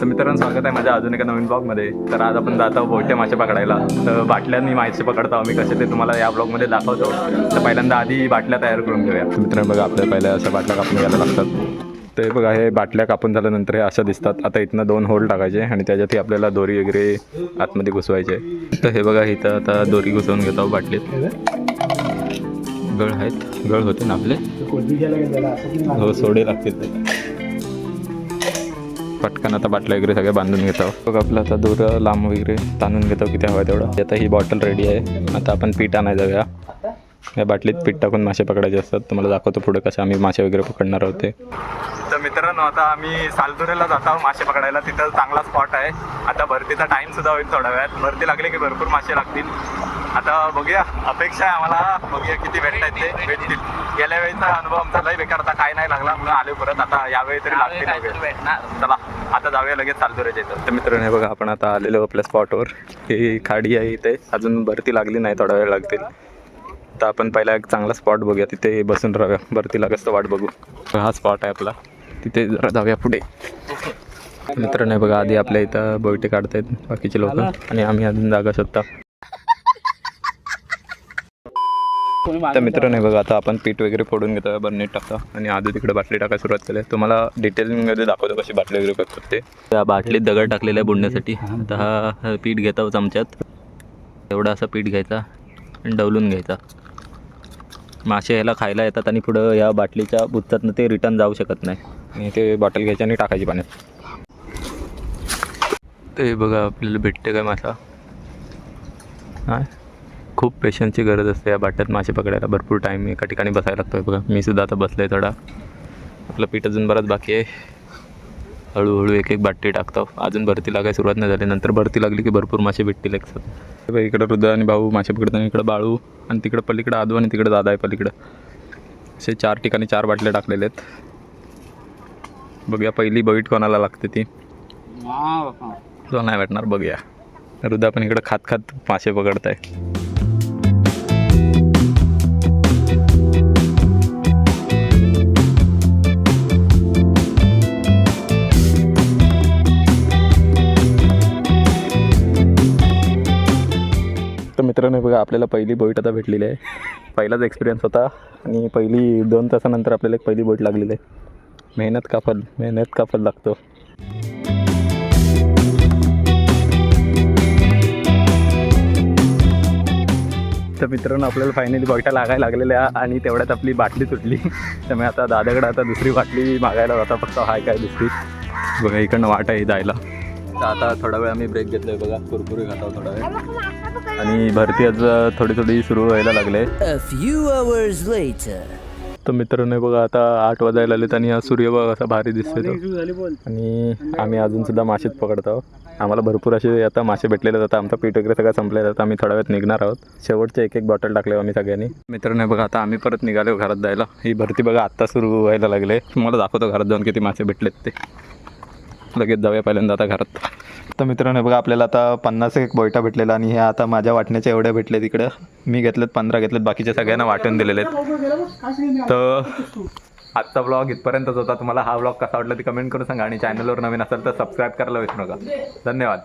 तर मित्रांनो, स्वागत आहे माझ्या अजून एका नवीन ब्लॉगमध्ये. तर आज आपण जात आहोत बोटे मासे पकडायला. तर बाटल्यांनी मासे पकडतो आम्ही, कसे ते तुम्हाला या ब्लॉगमध्ये दाखवतो. तर पहिल्यांदा आधी बाटल्या तयार करून घेऊया. मित्रांनो बघा, आपल्या पहिल्या अशा बाटल्या कापून घ्यायला लागतात. ते बघा, हे बाटल्या कापून झाल्यानंतर हे अशा दिसतात. आता इथनं 2 होल टाकायचे आणि त्याच्यातही आपल्याला दोरी वगैरे आतमध्ये घुसवायचे. तर हे बघा, इथं आता दोरी घुसवून घेतो बाटलीत. गळ आहेत, गळ होते ना आपले, हो सोडे लागतील ते. पटकन आता बाटल्या वगैरे सगळ्या बांधून घेतो. बघ आपलं आता दोरं लांब वगैरे ताणून घेतो किती हवं तेवढं. आता ही बॉटल रेडी आहे. आता आपण पीठ आणायला जाऊया. या बाटलीत पीठ टाकून मासे पकडायचे असतात. तुम्हाला दाखवतो पुढे कसं आम्ही मासे वगैरे पकडणार आहोत ते. तर मित्रांनो, आता आम्ही सालदुरेला जात आहोत मासे पकडायला. तिथं चांगला स्पॉट आहे. आता भरतीचा टाईम सुद्धा होईल थोड्या वेळात. भरती लागली की भरपूर मासे लागतील. आता बघूया, अपेक्षा आहे आम्हाला, बघूया किती भेटतायत ते भेटतील. गेल्या वेळेचा अनुभव आमचा लई बेकार होता, काय नाही लागला म्हणून आले परत. आता यावेळी तरी लागतील. चला आता जाऊया लगेच सालदुरेच्या इथं. तर मित्रांनो, हे बघा, आपण आता आलेलो आपल्या स्पॉटवर. ही खाडी आहे इथे, अजून भरती लागली नाही, थोडा वेळ लागतील. तर आपण पहिला एक चांगला स्पॉट बघूया, तिथे बसून राहूया, भरतीला कसं वाट बघू. हा स्पॉट आहे आपला, तिथे जरा जाऊया पुढे. मित्रांनो बघा, आधी आपल्या इथं बोयटे काढतायत बाकीचे लोक आणि आम्ही अजून जागा शोधता. तर मित्रांनो बघा, आता आपण पीठ वगैरे फोडून घेतो, बर्नीत टाकतो आणि आधी तिकडे बाटली टाकायला सुरुवात केली. तुम्हाला डिटेलिंगमध्ये दाखवतो कशी बाटली वगैरे करतात ते. त्या बाटलीत दगड टाकलेला आहे बुडण्यासाठी. आता हा पीठ घेतो चमच्यात, एवढा असं पीठ घ्यायचा आणि डवलून घ्यायचा. मासे ह्याला खायला येतात आणि पुढं या बाटलीच्या बुत्तातनं ते रिटर्न जाऊ शकत नाही. आणि ते बॉटल घ्यायची आणि टाकायची पाण्यात. ते बघा, आपल्याला भेटते काय मासा. हां, खूप पेशन्सची गरज असते या बाट्यात मासे पकडायला. भरपूर टाईम एका ठिकाणी बसायला लागतो आहे. बघा, मी सुद्धा आता बसलो आहे थोडा. आपलं पीठ अजून बरंच बाकी आहे. हळूहळू एक एक बाटली टाकतो. अजून भरती लागायला सुरुवात नाही झाली. नंतर भरती लागली की भरपूर मासे भेटतील एकसाथ. इकडं हृदय आणि भाऊ मासे पकडतात, इकडं बाळू, आणि तिकडं पलीकडं आदू, आणि तिकडं दादा आहे पलीकडं. असे 4 ठिकाणी 4 बाटल्या टाकलेले आहेत. बघूया पहिली बैठ कोणाला लागते ती. जो नाही भेटणार बघूया. हृदय पण इकडं खात खात मासे पकडत आहे. तर मित्रांनो बघा, आपल्याला पहिली बोट आता भेटलेली आहे. पहिलाच एक्सपिरियन्स होता आणि पहिली 2 तासानंतर आपल्याला एक पहिली बोट लागलेली आहे. मेहनत का फल लागतो. तर मित्रांनो, आपल्याला फायनली बोटा लागायला लागलेल्या आणि तेवढ्यात आपली बाटली तुटली. त्यामुळे आता दादाकडे आता दुसरी बाटली मागायला जाता. फक्त हाय काय दुसरी बघा, इकडनं वाट आहे जायला. तर आता थोडा वेळ आम्ही ब्रेक घेतलो आहे. बघा, कुरकुरी खातो थोडा वेळ आणि भरती आज थोडी सुरू व्हायला लागले. तर मित्रांनो बघा, आता 8 वाजायला आलेत आणि हा सूर्य बघा असा भारी दिसतोय तो. आणि आम्ही अजून सुद्धा मासेच पकडत आहोत. आम्हाला भरपूर असे आता मासे भेटलेले जातात. आमचं पीठ वगैरे सगळं संपलेलं जातं. आम्ही थोड्या वेळात निघणार आहोत. शेवटचे एक बॉटल टाकले आम्ही सगळ्यांनी. मित्रांनो बघा, आता आम्ही परत निघालो घरात जायला. ही भरती बघा आत्ता सुरू व्हायला लागले. तुम्हाला दाखवतो घरात जाऊन किती मासे भेटलेत ते. लगेच जाऊया पहिल्यांदा आता घरात. तर मित्रांनो बघा, आपल्याला आता 51 बोयटा भेटलेला आणि हे आता माझ्या वाटण्याच्या एवढ्या भेटले. तिकडं मी घेतलेत 15 घेतलेत, बाकीच्या सगळ्यांना वाटून दिलेले आहेत. तर आजचा ब्लॉग इथपर्यंतच होता. तुम्हाला हा ब्लॉग कसा वाटला ते कमेंट करून सांगा आणि चॅनलवर नवीन असेल तर सबस्क्राईब करायला विसरू नका. धन्यवाद.